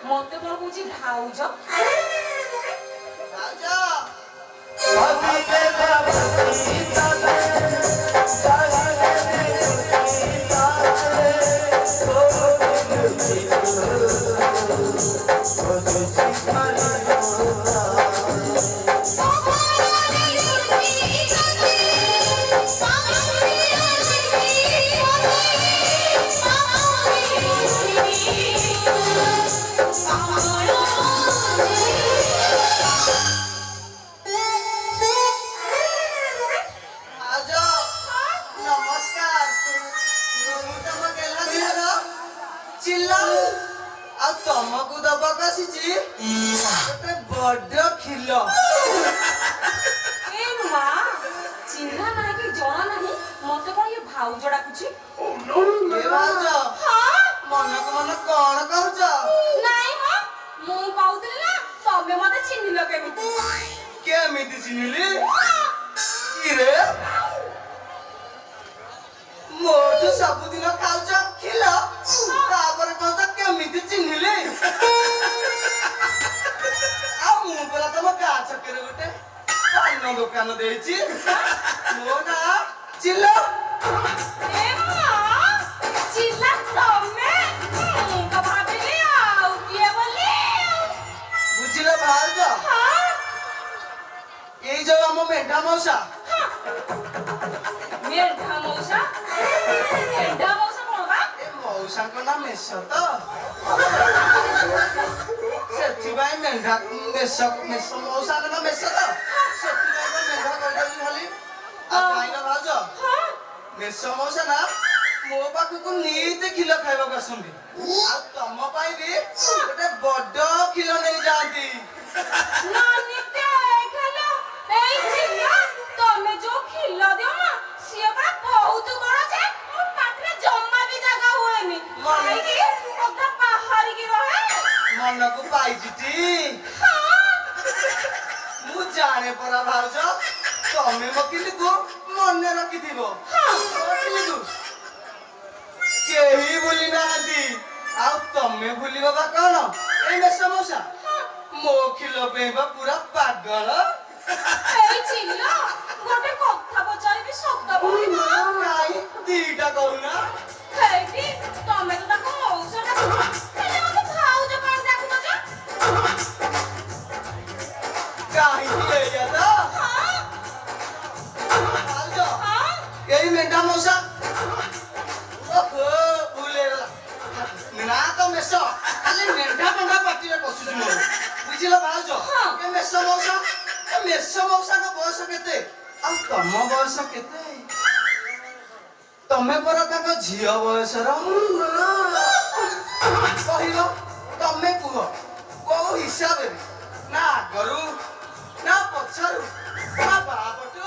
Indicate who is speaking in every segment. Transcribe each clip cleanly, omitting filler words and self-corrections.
Speaker 1: মতে কোন বুঝি ভাউজ
Speaker 2: ତମକୁ ଦବାକୁ ଆସିଛି ବଡ ଖିଲ
Speaker 1: ମା ଚିହ୍ନା ନାହିଁ କି ଜଣା ନାହିଁ ମତେ କଣ ଇଏ ଭାଉଜ ଡାକୁଛି
Speaker 2: ଭାଉଜ ମନକୁ ମନ କଣ କହୁଛ
Speaker 1: ନାଇଁ ମୁଁ କହୁଥିଲି ନା ତମେ ମତେ ଚିହ୍ନିଲ କେମିତି
Speaker 2: କେମିତି ଚିହ୍ନିଲି କିରେ ମୋଠୁ ସବୁଦିନ ଖାଉଛ ଖିଲ ତାପରେ କହୁଛ କେମିତି ଚିହ୍ନିଲି ଆଉ ମୁଁ ପରା ତମ ଗାଁ ଛକରେ ଗୋଟେ ପାନ ଦୋକାନ ଦେଇଛି ମୋ ନାଁ ଚିଲ
Speaker 1: ଚିଲା ତମେ ମୁଁ ତ ଭାବିଲି ଆଉ କିଏ ବୋଲି
Speaker 2: ବୁଝିଲ ଭାଉଜ ଏଇ ଯୋଉ ଆମ ମେଣ୍ଢା ମଉସା
Speaker 1: ମେଣ୍ଢା ମଉସା କଣ ବା
Speaker 2: ମଉସାଙ୍କ ନାଁ ମେଷ ତ ସେଥିପାଇଁ ମେଣ୍ଢା ମେଷ ମଉସାଙ୍କ ନାଁ ମେଷ ତ ସେଥିପାଇଁ ତ ମେଣ୍ଢା କହିଦେଉଛି ଖାଲି ଆଉ କାହିଁକି ଭାଉଜ ମେଷ ମଉସା ନା ମୋ ପାଖକୁ ନିତି କ୍ଷୀର ଖାଇବାକୁ ଆସନ୍ତି ଆଉ ତମ ପାଇଁ ବି ଗୋଟେ ବଡ କ୍ଷୀର ନେଇଯାଆନ୍ତି
Speaker 1: ତମେ ଯୋଉ କ୍ଷୀର ଦିଅ ନା ସିଏ ପରା ବହୁତ ବଡ ଯେ ମୋ ପାଟିରେ ଜମା ବି ଜାଗା ହୁଏନି କଥା ବାହାରିକି ରହେ
Speaker 2: ମନକୁ ପାଇଛି ମୁଁ ଜାଣେ ପରା ଭାଉଜ ତମେ ମୋ କିଲିକୁ ମନେ ରଖିଥିବ କେହି ଭୁଲି ନାହାନ୍ତି ଆଉ ତମେ ଭୁଲିବ ବା କଣ ଏଇ ମେଷ ମଉସା ମୋ କ୍ଷୀର ପାଇଁ ବା ପୁରା ପାଗଳ
Speaker 1: ଏଇ ଚିଲ ଗୋଟେ କଥା ପଚାରିବି ସତ କହିବ
Speaker 2: କାଇଁ ଦିଟା କହୁନା
Speaker 1: ହେଇଟି ତମେ ତ ତାକୁ ମଉସା ଡାକୁଛ ହେଲେ ମତେ ଭାଉଜ କଣ ଡାକୁଛ ଯେ
Speaker 2: କାହିଁକି ଏଇଆ ତ ଭାଉଜ ଏଇ ମେଣ୍ଢା ମଉସା ଓହୋ ଭୁଲ ହେଇଗଲା ନା ତ ମେଷ ଖାଲି ମେଣ୍ଢା ମେଣ୍ଢା ପାଟିରେ ପଶୁଛି ମୋର ବୁଝିଲ ଭାଉଜ ଏ ମେଷ ମଉସାଙ୍କ ବୟସ କେତେ ଆଉ ତମ ବୟସ କେତେ ତମେ ପରା ତାଙ୍କ ଝିଅ ବୟସର କହିବ ତମେ କୁହ କୋଉ ହିସାବରେ ନା ଆଗରୁ ନା ପଛରୁ ନା ବାଁ ପଟୁ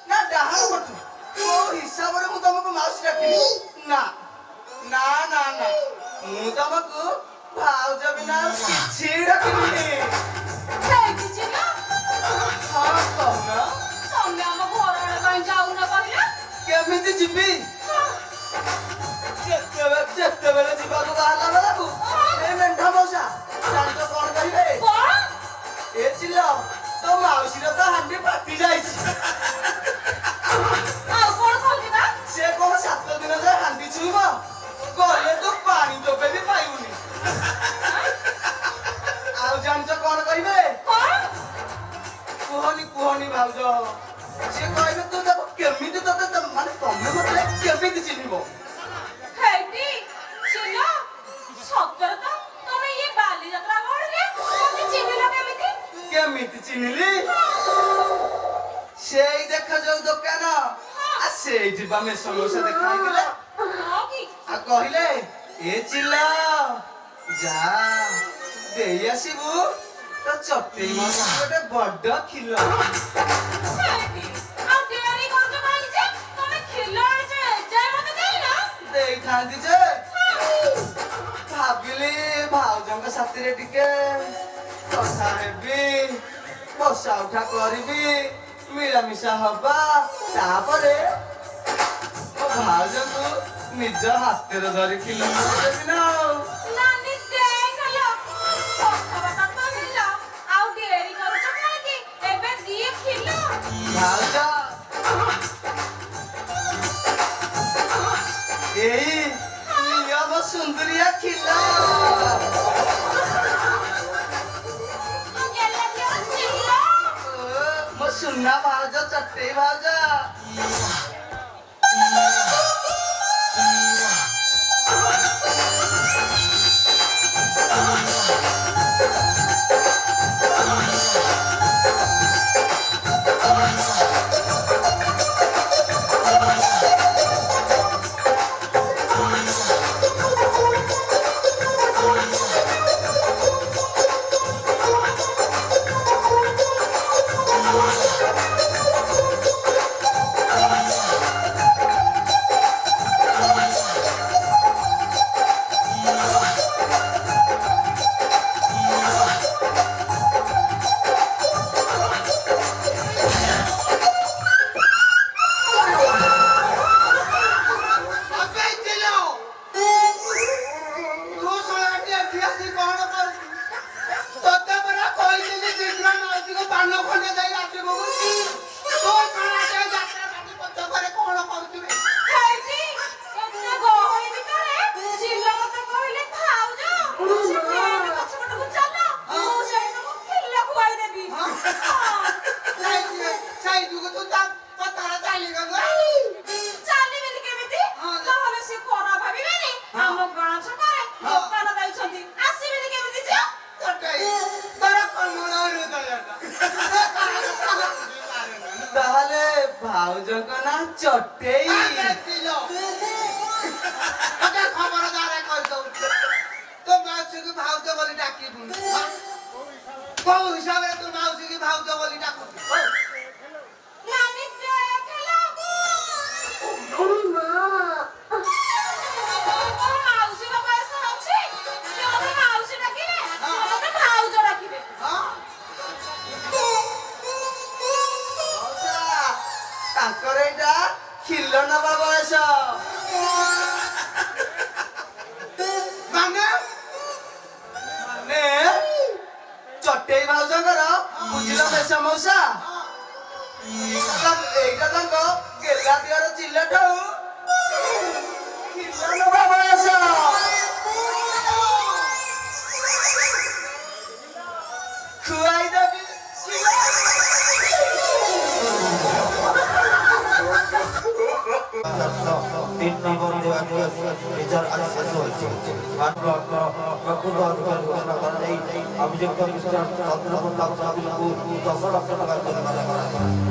Speaker 2: ନା ଡାହାଣ ପଟୁ କୋଉ ହିସାବରେ ମୁଁ ତମକୁ ମାଉସୀ ଡାକିବି ନା ନା ନା ନା ମୁଁ ତମକୁ ଭାଉଜ ବିନା କିଛି ଡାକିବିନି ହଁ କହୁନ
Speaker 1: ତମେ ଆମ ଘର ଆଡେ କାହିଁ ଯାଉନ କହିଲ
Speaker 2: କେମିତି ଯିବି ଯେତେବେଳେ ଯିବାକୁ ବାହାରିଲା ବେଳକୁ ଏ ମେଣ୍ଢା ମଉସା ଜାଣିଛ କଣ କହିବେ ଏ ଚିଲ ତୋ ମାଉସୀର ତ ହାଣ୍ଡି ଫାଟି ଯାଇଛି
Speaker 1: ଆଉ କଣ କହୁଛି ବା
Speaker 2: ସେ କଣ 7 ଦିନ ଯାଏ ହାଣ୍ଡି ଛୁଇଁବ ଗଲେ ତୁ ପାଣି ଟୋପେ ବି ପାଇବୁନି ଆଉ ଜାଣିଛ କଣ କହିବେ କୁହନି ଭାଉଜ ସିଏ କହିବେ ତୁ ତାକୁ କେମିତି ତତେ ମାନେ ତମେ ମତେ କେମିତି ଚିହ୍ନିବ
Speaker 1: ହେଇଟି ଚିଲ ସତରେ ତ ତମେ ଇଏ ବାଲିଯାତ୍ରା ଗହଳିରେ ମତେ ଚିହ୍ନିଲ
Speaker 2: କେମିତି ଚିହ୍ନିଲି ସେଇ ଦେଖ ଯୋଉ ଦୋକାନ ସେଇଠି ବା ମେଷ ମଉସା ଦେଖା ହେଇଥିଲେ ଆଉ କହିଲେ ଏ ଚିଲ ଯା ଦେଇ ଆସିବୁ ତ ଚଟେଇ ମାଛ ଗୋଟେ ବଡ ଖିଲ।
Speaker 1: କାହିଁକି? ଆଉ ଡେରି କରୁଛ କାହିଁକି ଯେ? ତମେ ଖିଲ ଆଣିଛ ଏଯାଏ ମତେ ଦେଇନ?
Speaker 2: ଦେଇଥାନ୍ତି ଯେ ଭାବିଲି ଭାଉଜଙ୍କ ସାଥିରେ ଟିକେ କଥା ହେବି, ବସା ଉଠା କରିବି, ମିଳାମିଶା ହବା, ତାପରେ ମୋ ଭାଉଜଙ୍କୁ ନିଜ ହାତରେ ଧରି ଖିଲ ଦେବି ନା ଆଉ।
Speaker 1: ନାନୀ ଦେଖିଲ କଥାବାର୍ତ୍ତା ତ ହେଲା ଆଉ ଡେରି କରୁଛ କାହିଁକି? ଏବେ ଦିଏ ଖିଲ।
Speaker 2: ଭାଉଜ ଏଇ ନିଅ ମୋ ସୁନ୍ଦରିଆ ଖିଲ।
Speaker 1: ଗେଲା ଦିଅ ଚିଲ।
Speaker 2: ମୋ ସୁନା ଭାଉଜ ଚଟେଇ ଭାଉଜ।
Speaker 1: ଖାଇଛି ଏତେ ଗହଳି ଭିତରେ ଚିଲ ମତେ କହିଲେ ଭାଉଜ ସେ ଟ୍ରେନ ପଛପଟକୁ ଚାଲ ମୁଁ ସେଇଠୁ ଖିଲ ଖୁଆଇଦେବି। ଚାଲିବେନି କେମିତି? ନହେଲେ ସେ ଖରା ଭାବିବେନି ଆମ ଗାଁ ଛକରେ ଦୋକାନ ଦେଇଛନ୍ତି ଆସିବେନି କେମିତି ଯେ?
Speaker 2: ତାହେଲେ ଭାଉଜଙ୍କ ନାଁ ଚଟେଇ।
Speaker 3: ଭାଉଜ ବୋଲି ଡାକିବୁନି କୋଉ ହିସାବରେ ତୁ ମାଉସୀ କି ଭାଉଜ ବୋଲି ଡାକୁଛୁ?
Speaker 1: ନାନୀ ଦେଖିଲ ମାଉସୀର ବୟସ ଅଛି ସେ ମତେ ମାଉସୀ ଡାକିଲେ ସେ ମତେ ଭାଉଜ ଡାକିବେ।
Speaker 2: ତାଙ୍କର ଏଇଟା ଖିଲ ନବା ବୟସ।
Speaker 3: ମାନେ
Speaker 2: ମାନେ ଚଟେଇ ଭାଉଜଙ୍କର ବୁଝିଲ ବେଶ ମଉସା। ଏଇଟା ତାଙ୍କ ଗେଲା ଦିଅର ଚିଲଠୁ ଖିଲ ନବା ବୟସ। ଖୁଆଇଦେବି
Speaker 4: তিন নম্বর বিচার শেষ হয়েছে অভিযুক্ত মিস্টার চন্দ্রপ্রতাপ সাহুকে 10 লক্ষ টাকা জরিমানা করা হয়।